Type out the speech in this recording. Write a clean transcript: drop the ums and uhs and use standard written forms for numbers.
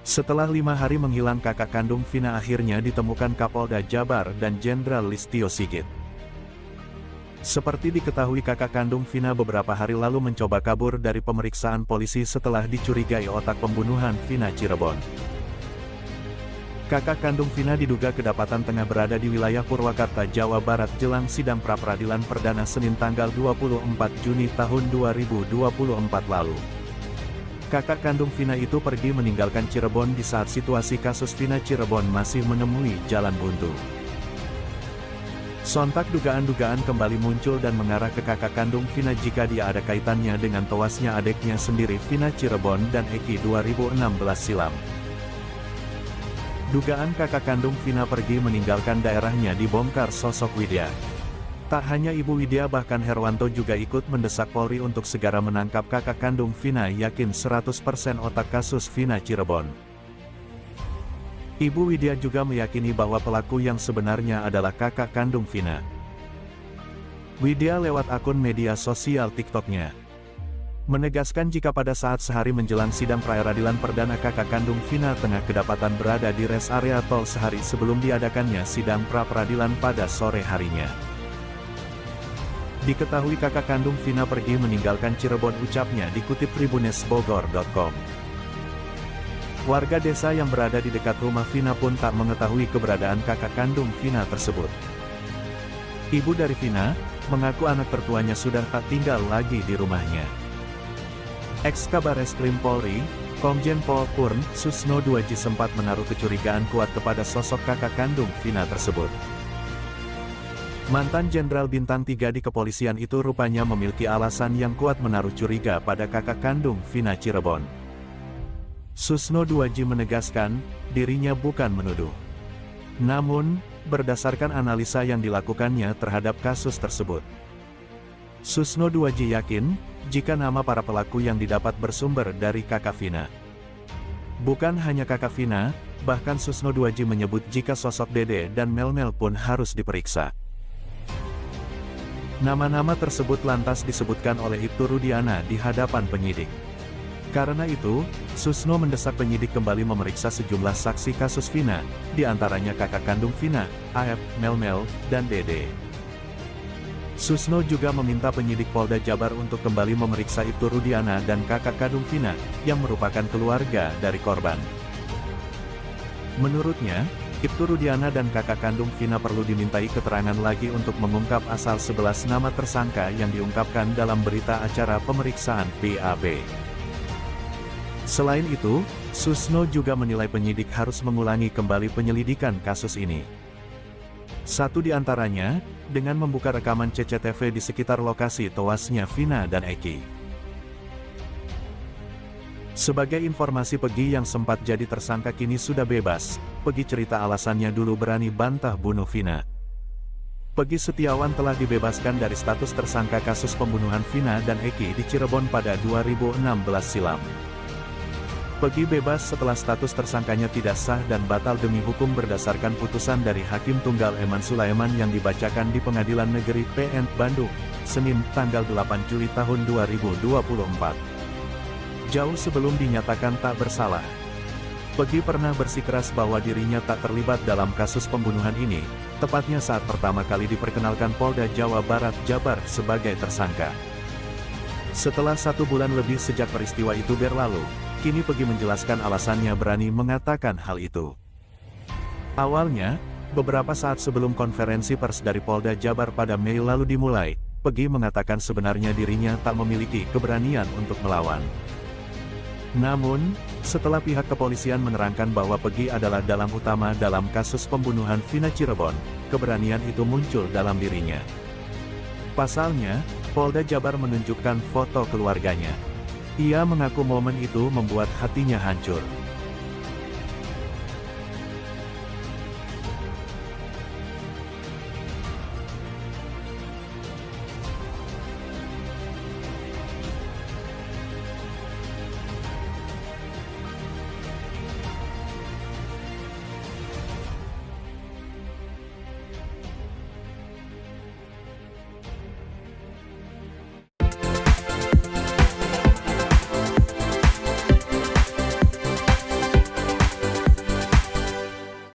Setelah 5 hari menghilang, kakak kandung Vina akhirnya ditemukan Kapolda Jabar dan Jenderal Listio Sigit. Seperti diketahui, kakak kandung Vina beberapa hari lalu mencoba kabur dari pemeriksaan polisi setelah dicurigai otak pembunuhan Vina Cirebon. Kakak kandung Vina diduga kedapatan tengah berada di wilayah Purwakarta, Jawa Barat jelang sidang pra-peradilan perdana Senin tanggal 24 Juni tahun 2024 lalu. Kakak kandung Vina itu pergi meninggalkan Cirebon di saat situasi kasus Vina Cirebon masih menemui jalan buntu. Sontak dugaan-dugaan kembali muncul dan mengarah ke kakak kandung Vina jika dia ada kaitannya dengan tewasnya adiknya sendiri Vina Cirebon dan Eki 2016 silam. Dugaan kakak kandung Vina pergi meninggalkan daerahnya dibongkar sosok Widya. Tak hanya Ibu Widya, bahkan Herwanto juga ikut mendesak Polri untuk segera menangkap kakak kandung Vina, yakin 100% otak kasus Vina Cirebon. Ibu Widya juga meyakini bahwa pelaku yang sebenarnya adalah kakak kandung Vina. Widya lewat akun media sosial TikToknya menegaskan jika pada saat sehari menjelang sidang pra-peradilan perdana kakak kandung Vina tengah kedapatan berada di res area tol sehari sebelum diadakannya sidang pra-peradilan pada sore harinya. Diketahui kakak kandung Vina pergi meninggalkan Cirebon, ucapnya dikutip tribunesbogor.com. Warga desa yang berada di dekat rumah Vina pun tak mengetahui keberadaan kakak kandung Vina tersebut. Ibu dari Vina mengaku anak tertuanya sudah tak tinggal lagi di rumahnya. Ex-Kabareskrim Polri, Komjen Pol Purn Susno Duaji sempat menaruh kecurigaan kuat kepada sosok kakak kandung Vina tersebut. Mantan Jenderal Bintang 3 di kepolisian itu rupanya memiliki alasan yang kuat menaruh curiga pada kakak kandung Vina Cirebon. Susno Duaji menegaskan, dirinya bukan menuduh. Namun, berdasarkan analisa yang dilakukannya terhadap kasus tersebut, Susno Duaji yakin, jika nama para pelaku yang didapat bersumber dari kakak Vina. Bukan hanya kakak Vina, bahkan Susno Duaji menyebut jika sosok Dede dan Melmel pun harus diperiksa. Nama-nama tersebut lantas disebutkan oleh Ibtu Rudiana di hadapan penyidik. Karena itu, Susno mendesak penyidik kembali memeriksa sejumlah saksi kasus Vina, di antaranya kakak kandung Vina, AF, Melmel, dan Dede. Susno juga meminta penyidik Polda Jabar untuk kembali memeriksa Ibtu Rudiana dan kakak kandung Vina, yang merupakan keluarga dari korban. Menurutnya, Ibtu Rudiana dan kakak kandung Vina perlu dimintai keterangan lagi untuk mengungkap asal 11 nama tersangka yang diungkapkan dalam berita acara pemeriksaan BAB. Selain itu, Susno juga menilai penyidik harus mengulangi kembali penyelidikan kasus ini. Satu di antaranya, dengan membuka rekaman CCTV di sekitar lokasi tewasnya Vina dan Eki. Sebagai informasi, Pegi yang sempat jadi tersangka kini sudah bebas. Pegi cerita alasannya dulu berani bantah bunuh Vina. Pegi Setiawan telah dibebaskan dari status tersangka kasus pembunuhan Vina dan Eki di Cirebon pada 2016 silam. Pegi bebas setelah status tersangkanya tidak sah dan batal demi hukum berdasarkan putusan dari Hakim Tunggal Eman Sulaiman yang dibacakan di Pengadilan Negeri PN Bandung, Senin tanggal 8 Juli tahun 2024. Jauh sebelum dinyatakan tak bersalah, Pegi pernah bersikeras bahwa dirinya tak terlibat dalam kasus pembunuhan ini, tepatnya saat pertama kali diperkenalkan Polda Jawa Barat Jabar sebagai tersangka. Setelah 1 bulan lebih sejak peristiwa itu berlalu, kini Pegi menjelaskan alasannya berani mengatakan hal itu. Awalnya, beberapa saat sebelum konferensi pers dari Polda Jabar pada Mei lalu dimulai, Pegi mengatakan sebenarnya dirinya tak memiliki keberanian untuk melawan. Namun, setelah pihak kepolisian menerangkan bahwa Pegi adalah dalang utama dalam kasus pembunuhan Vina Cirebon, keberanian itu muncul dalam dirinya. Pasalnya, Polda Jabar menunjukkan foto keluarganya. Ia mengaku momen itu membuat hatinya hancur.